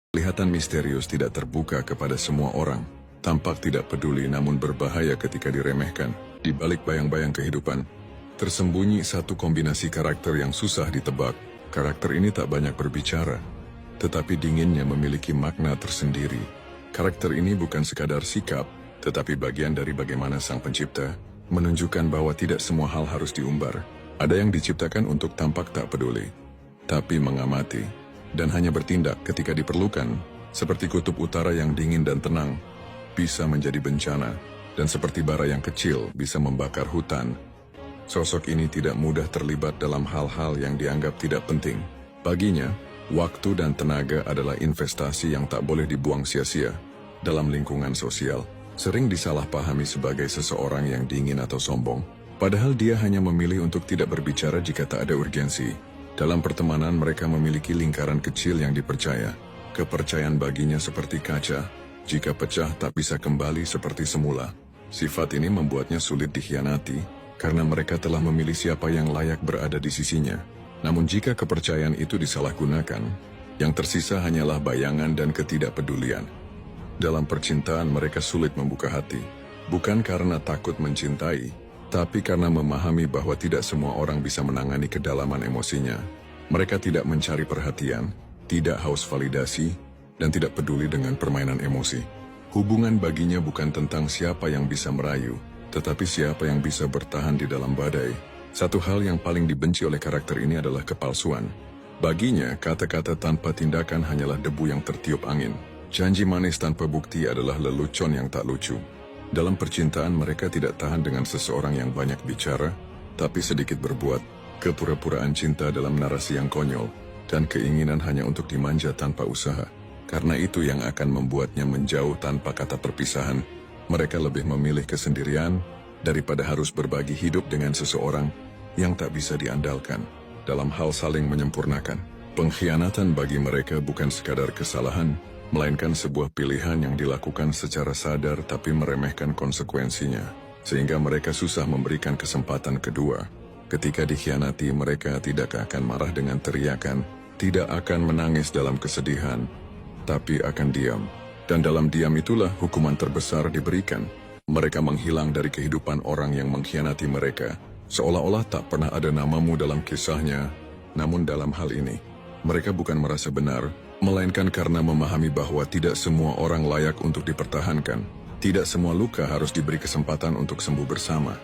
Kelihatan misterius tidak terbuka kepada semua orang, tampak tidak peduli namun berbahaya ketika diremehkan. Di balik bayang-bayang kehidupan, tersembunyi satu kombinasi karakter yang susah ditebak. Karakter ini tak banyak berbicara, tetapi dinginnya memiliki makna tersendiri. Karakter ini bukan sekadar sikap, tetapi bagian dari bagaimana Sang Pencipta menunjukkan bahwa tidak semua hal harus diumbar. Ada yang diciptakan untuk tampak tak peduli, tapi mengamati, dan hanya bertindak ketika diperlukan, seperti kutub utara yang dingin dan tenang, bisa menjadi bencana, dan seperti bara yang kecil bisa membakar hutan. Sosok ini tidak mudah terlibat dalam hal-hal yang dianggap tidak penting. Baginya, waktu dan tenaga adalah investasi yang tak boleh dibuang sia-sia. Dalam lingkungan sosial, sering disalahpahami sebagai seseorang yang dingin atau sombong, padahal dia hanya memilih untuk tidak berbicara jika tak ada urgensi. Dalam pertemanan mereka memiliki lingkaran kecil yang dipercaya. Kepercayaan baginya seperti kaca, jika pecah tak bisa kembali seperti semula. Sifat ini membuatnya sulit dikhianati, karena mereka telah memilih siapa yang layak berada di sisinya. Namun jika kepercayaan itu disalahgunakan, yang tersisa hanyalah bayangan dan ketidakpedulian. Dalam percintaan mereka sulit membuka hati, bukan karena takut mencintai, tapi karena memahami bahwa tidak semua orang bisa menangani kedalaman emosinya. Mereka tidak mencari perhatian, tidak haus validasi, dan tidak peduli dengan permainan emosi. Hubungan baginya bukan tentang siapa yang bisa merayu, tetapi siapa yang bisa bertahan di dalam badai. Satu hal yang paling dibenci oleh karakter ini adalah kepalsuan. Baginya, kata-kata tanpa tindakan hanyalah debu yang tertiup angin. Janji manis tanpa bukti adalah lelucon yang tak lucu. Dalam percintaan mereka tidak tahan dengan seseorang yang banyak bicara, tapi sedikit berbuat. Kepura-puraan cinta dalam narasi yang konyol, dan keinginan hanya untuk dimanja tanpa usaha. Karena itu yang akan membuatnya menjauh tanpa kata perpisahan. Mereka lebih memilih kesendirian daripada harus berbagi hidup dengan seseorang yang tak bisa diandalkan. Dalam hal saling menyempurnakan, pengkhianatan bagi mereka bukan sekadar kesalahan, melainkan sebuah pilihan yang dilakukan secara sadar tapi meremehkan konsekuensinya, sehingga mereka susah memberikan kesempatan kedua. Ketika dikhianati, mereka tidak akan marah dengan teriakan, tidak akan menangis dalam kesedihan, tapi akan diam. Dan dalam diam itulah hukuman terbesar diberikan. Mereka menghilang dari kehidupan orang yang mengkhianati mereka, seolah-olah tak pernah ada namamu dalam kisahnya. Namun dalam hal ini, mereka bukan merasa benar, melainkan karena memahami bahwa tidak semua orang layak untuk dipertahankan. Tidak semua luka harus diberi kesempatan untuk sembuh bersama.